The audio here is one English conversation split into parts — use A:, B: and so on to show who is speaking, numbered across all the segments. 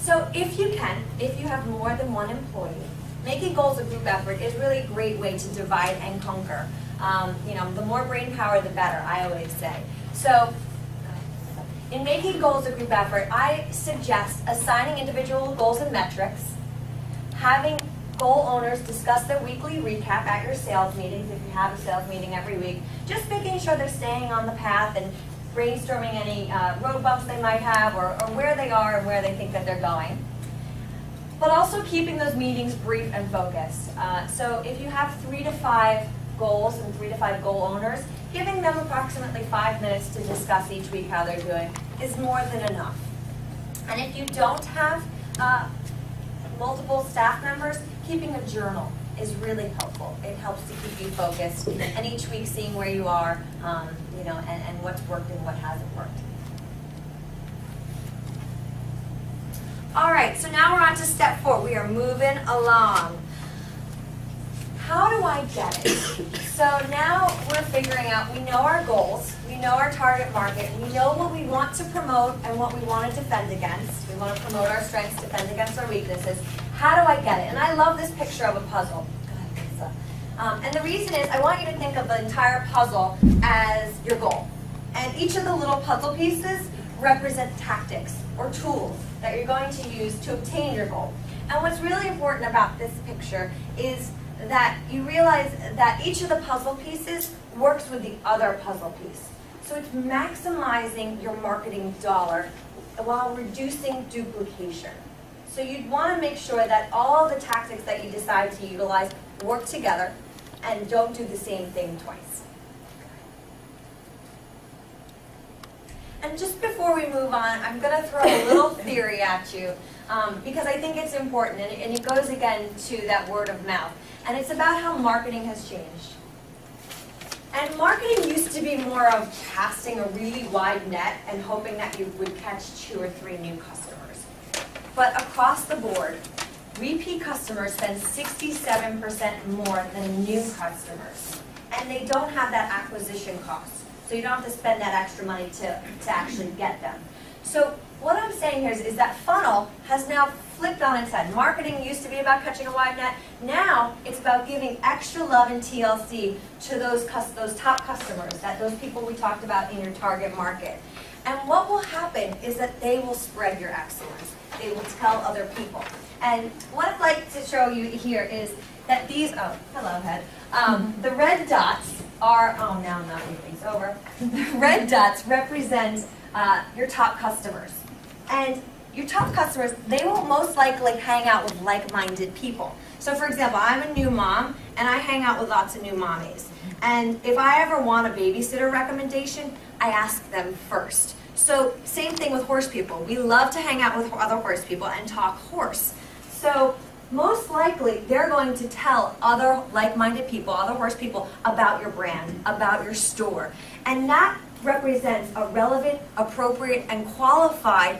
A: So if you can, if you have more than one employee, making goals a group effort is really a great way to divide and conquer. The more brain power, the better, I always say. So in making goals a group effort, I suggest assigning individual goals and metrics, having goal owners discuss their weekly recap at your sales meetings, if you have a sales meeting every week, just making sure they're staying on the path and brainstorming any road bumps they might have or where they are and where they think that they're going. But also keeping those meetings brief and focused. So if you have 3 to 5 goals and 3 to 5 goal owners, giving them approximately 5 minutes to discuss each week how they're doing is more than enough. And if you don't have multiple staff members, keeping a journal is really helpful. It helps to keep you focused and each week seeing where you are, and what's worked and what hasn't worked. All right, so now we're on to step 4. We are moving along. How do I get it? So now we're figuring out, we know our goals, we know our target market, we know what we want to promote and what we want to defend against. We want to promote our strengths, defend against our weaknesses. How do I get it? And I love this picture of a puzzle. Go ahead, Lisa. And the reason is I want you to think of the entire puzzle as your goal. And each of the little puzzle pieces represent tactics or tools that you're going to use to obtain your goal. And what's really important about this picture is that you realize that each of the puzzle pieces works with the other puzzle piece. So it's maximizing your marketing dollar while reducing duplication. So you'd want to make sure that all the tactics that you decide to utilize work together and don't do the same thing twice. And just before we move on, I'm going to throw a little theory at you because I think it's important, and it goes again to that word of mouth. And it's about how marketing has changed. And marketing used to be more of casting a really wide net and hoping that you would catch 2 or 3 new customers. But across the board, repeat customers spend 67% more than new customers. And they don't have that acquisition cost. So you don't have to spend that extra money to actually get them. So what I'm saying here is that funnel has now flipped on its head. Marketing used to be about catching a wide net. Now it's about giving extra love and TLC to those top customers, those people we talked about in your target market. And what will happen is that they will spread your excellence. They will tell other people. And what I'd like to show you here is that these, hello, Head. The red dots are, now I'm not moving things over. The red dots represent your top customers. And your top customers, they will most likely hang out with like-minded people. So for example, I'm a new mom, and I hang out with lots of new mommies. And if I ever want a babysitter recommendation, I ask them first. So same thing with horse people. We love to hang out with other horse people and talk horse. So most likely, they're going to tell other like-minded people, other horse people, about your brand, about your store. And that represents a relevant, appropriate, and qualified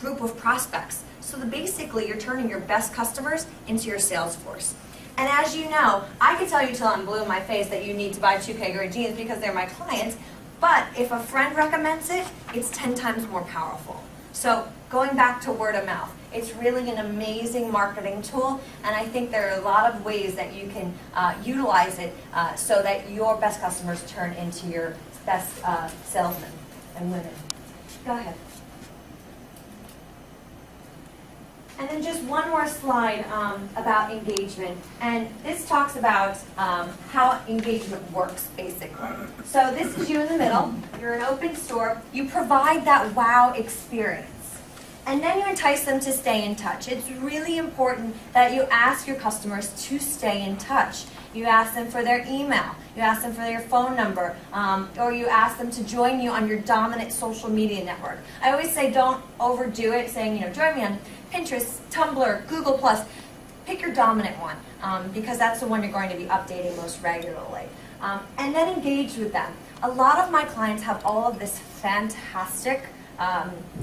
A: group of prospects. So basically, you're turning your best customers into your sales force. And as you know, I can tell you till I'm blue in my face that you need to buy 2 Pegger jeans because they're my clients, but if a friend recommends it, it's 10 times more powerful. So going back to word of mouth, it's really an amazing marketing tool, and I think there are a lot of ways that you can utilize it so that your best customers turn into your best salesmen and women. Go ahead. And then just one more slide about engagement. And this talks about how engagement works, basically. So this is you in the middle. You're an open store. You provide that wow experience. And then you entice them to stay in touch. It's really important that you ask your customers to stay in touch. You ask them for their email. You ask them for their phone number. Or you ask them to join you on your dominant social media network. I always say don't overdo it, saying, join me on Pinterest, Tumblr, Google+. Pick your dominant one because that's the one you're going to be updating most regularly. And then engage with them. A lot of my clients have all of this fantastic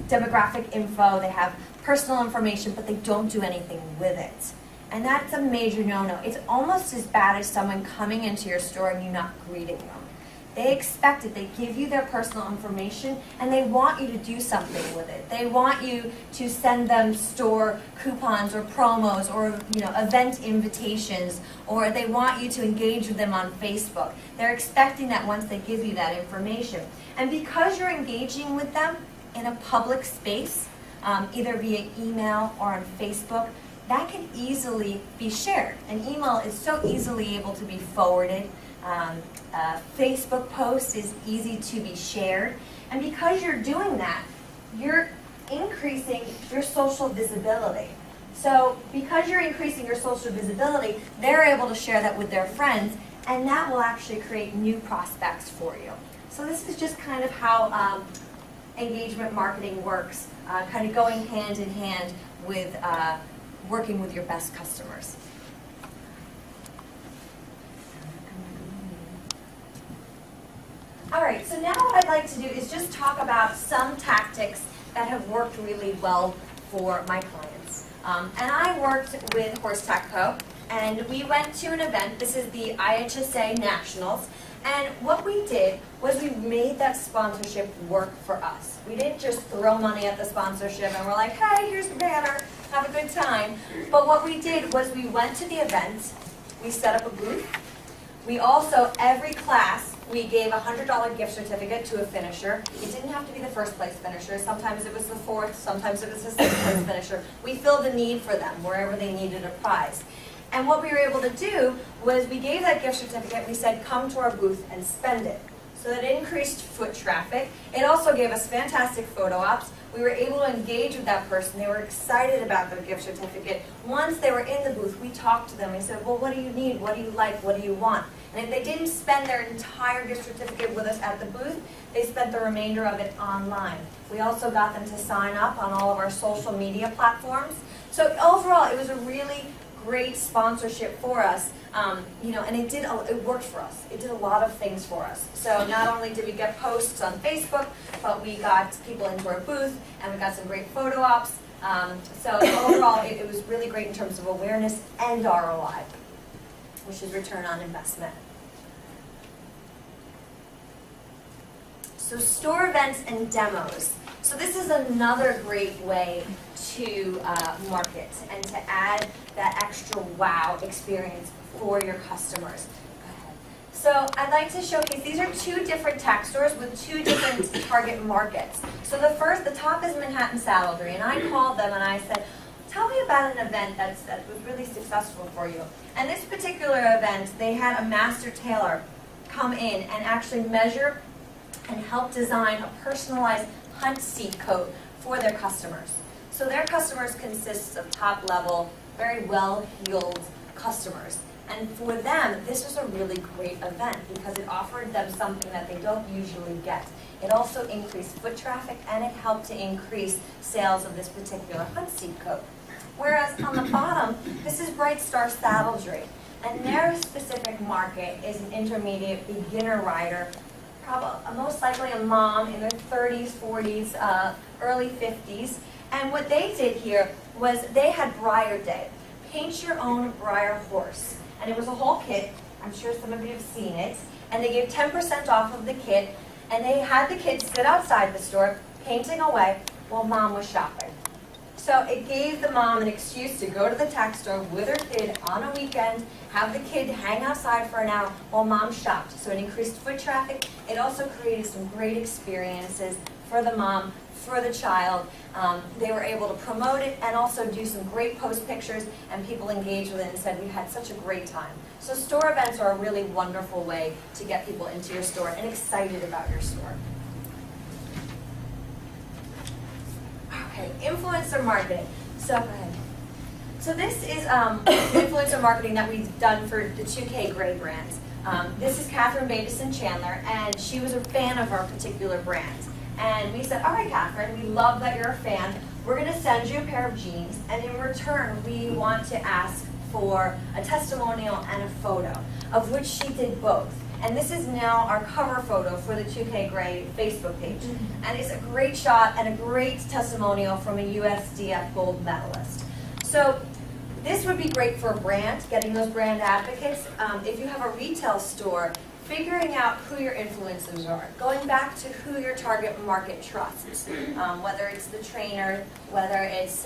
A: demographic info. They have personal information, but they don't do anything with it. And that's a major no-no. It's almost as bad as someone coming into your store and you not greeting them. They expect it. They give you their personal information, and they want you to do something with it. They want you to send them store coupons or promos or event invitations, or they want you to engage with them on Facebook. They're expecting that once they give you that information. And because you're engaging with them in a public space, either via email or on Facebook, that can easily be shared. An email is so easily able to be forwarded. A Facebook post is easy to be shared. And because you're doing that, you're increasing your social visibility. So because you're increasing your social visibility, they're able to share that with their friends, and that will actually create new prospects for you. So this is just kind of how engagement marketing works, kind of going hand in hand with working with your best customers. All right, so now what I'd like to do is just talk about some tactics that have worked really well for my clients. And I worked with Horse Tack Co., and we went to an event. This is the IHSA Nationals. And what we did was we made that sponsorship work for us. We didn't just throw money at the sponsorship and we're like, hey, here's the banner, have a good time. But what we did was we went to the event, we set up a booth. We also, every class, we gave a $100 gift certificate to a finisher. It didn't have to be the first place finisher. Sometimes it was the fourth, sometimes it was the sixth place finisher. We filled a need for them wherever they needed a prize. And what we were able to do was we gave that gift certificate, we said, come to our booth and spend it. So that increased foot traffic. It also gave us fantastic photo ops. We were able to engage with that person. They were excited about their gift certificate. Once they were in the booth, we talked to them. We said, well, what do you need? What do you like? What do you want? And if they didn't spend their entire gift certificate with us at the booth, they spent the remainder of it online. We also got them to sign up on all of our social media platforms. So overall, it was a really great sponsorship for us, and it worked for us. It did a lot of things for us. So not only did we get posts on Facebook, but we got people into our booth, and we got some great photo ops. So overall, it was really great in terms of awareness and ROI, which is return on investment. So store events and demos. So this is another great way to market and to add that extra wow experience for your customers. Go ahead. So I'd like to showcase, these are two different tack stores with two different target markets. So the top is Manhattan Saddlery, and I called them and I said, tell me about an event that was really successful for you. And this particular event, they had a master tailor come in and actually measure and help design a personalized hunt seat coat for their customers. So their customers consist of top-level, very well-heeled customers. And for them, this was a really great event because it offered them something that they don't usually get. It also increased foot traffic, and it helped to increase sales of this particular hunt seat coat. Whereas on the bottom, this is Bright Star Saddlery, and their specific market is an intermediate beginner rider, probably most likely a mom in their 30s, 40s, early 50s. And what they did here was they had Briar Day. Paint your own Briar horse. And it was a whole kit. I'm sure some of you have seen it. And they gave 10% off of the kit. And they had the kids sit outside the store, painting away, while mom was shopping. So it gave the mom an excuse to go to the tack store with her kid on a weekend, have the kid hang outside for an hour while mom shopped. So it increased foot traffic. It also created some great experiences for the mom, for the child. They were able to promote it and also do some great post pictures, and people engaged with it and said, we had such a great time. So store events are a really wonderful way to get people into your store and excited about your store. Okay, influencer marketing. So go ahead. So this is influencer marketing that we've done for the 2K Gray brands. This is Catherine Bateson Chandler, and she was a fan of our particular brand. And we said, all right, Catherine, we love that you're a fan. We're going to send you a pair of jeans, and in return, we want to ask for a testimonial and a photo, of which she did both. And this is now our cover photo for the 2K Gray Facebook page. And it's a great shot and a great testimonial from a USDF gold medalist. So this would be great for a brand, getting those brand advocates. If you have a retail store, figuring out who your influencers are, going back to who your target market trusts, whether it's the trainer, whether it's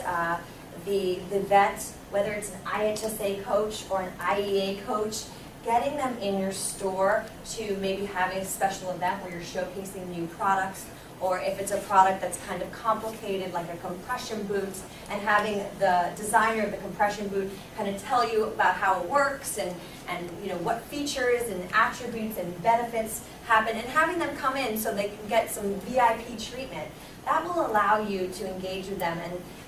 A: the vet, whether it's an IHSA coach or an IEA coach, getting them in your store to maybe having a special event where you're showcasing new products, or if it's a product that's kind of complicated, like a compression boot, and having the designer of the compression boot kind of tell you about how it works and what features and attributes and benefits happen, and having them come in so they can get some VIP treatment. That will allow you to engage with them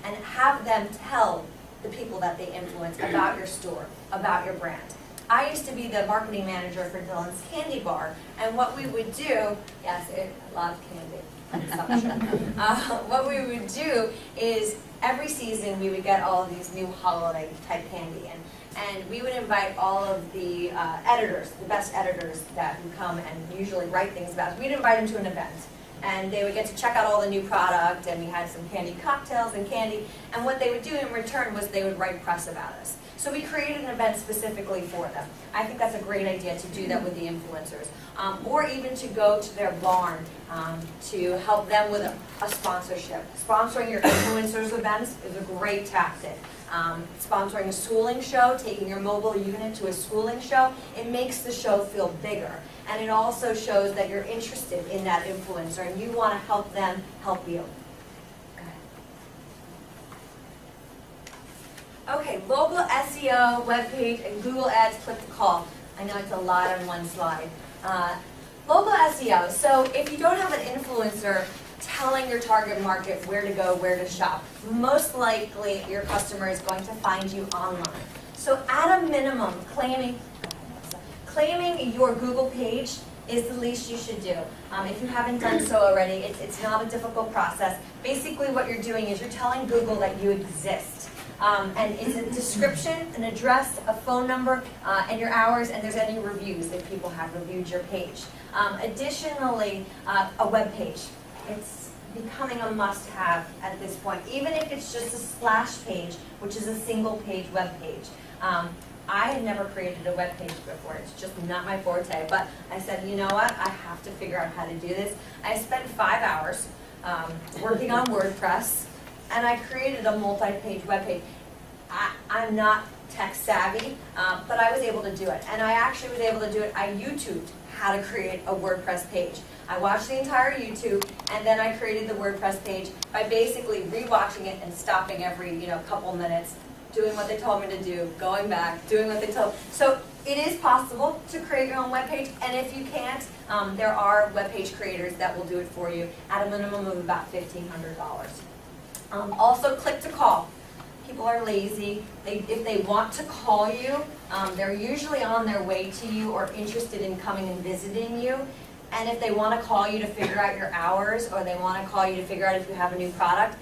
A: and have them tell the people that they influence about your store, about your brand. I used to be the marketing manager for Dylan's Candy Bar, and what we would do, yes, a lot of candy consumption. What we would do is every season we would get all of these new holiday type candy, and we would invite all of the editors, the best editors that would come and usually write things about us. We'd invite them to an event, and they would get to check out all the new product, and we had some candy cocktails and candy, and what they would do in return was they would write press about us. So we created an event specifically for them. I think that's a great idea to do that with the influencers. Or even to go to their barn to help them with a sponsorship. Sponsoring your influencers events is a great tactic. Sponsoring a schooling show, taking your mobile unit to a schooling show, it makes the show feel bigger. And it also shows that you're interested in that influencer and you want to help them help you. Okay, local SEO, webpage, and Google Ads click to call. I know it's a lot on one slide. Local SEO, so if you don't have an influencer telling your target market where to go, where to shop, most likely your customer is going to find you online. So at a minimum, claiming your Google page is the least you should do. If you haven't done so already, it's not a difficult process. Basically what you're doing is you're telling Google that you exist. And it's a description, an address, a phone number, and your hours, and there's any reviews if people have reviewed your page. Additionally, a web page. It's becoming a must-have at this point, even if it's just a splash page, which is a single-page web page. I had never created a web page before. It's just not my forte. But I said, you know what? I have to figure out how to do this. I spent 5 hours working on WordPress, and I created a multi-page web page. I'm not tech savvy, but I was able to do it. And I actually was able to do it. I YouTubed how to create a WordPress page. I watched the entire YouTube, and then I created the WordPress page by basically rewatching it and stopping every couple minutes, doing what they told me to do, going back, doing what they told. So it is possible to create your own web page, and if you can't, there are web page creators that will do it for you at a minimum of about $1,500. Also, click to call. People are lazy. If they want to call you, they're usually on their way to you or interested in coming and visiting you. And if they want to call you to figure out your hours, or they want to call you to figure out if you have a new product,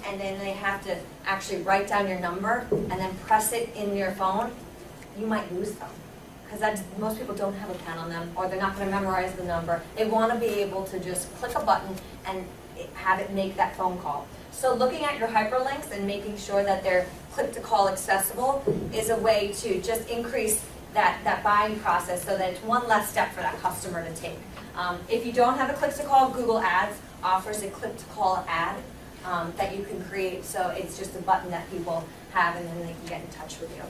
A: and then they have to actually write down your number and then press it in your phone, you might lose them. Because most people don't have a pen on them, or they're not going to memorize the number. They want to be able to just click a button and have it make that phone call. So looking at your hyperlinks and making sure that they're click-to-call accessible is a way to just increase that buying process so that it's one less step for that customer to take. If you don't have a click-to-call, Google Ads offers a click-to-call ad that you can create. So it's just a button that people have, and then they can get in touch with you.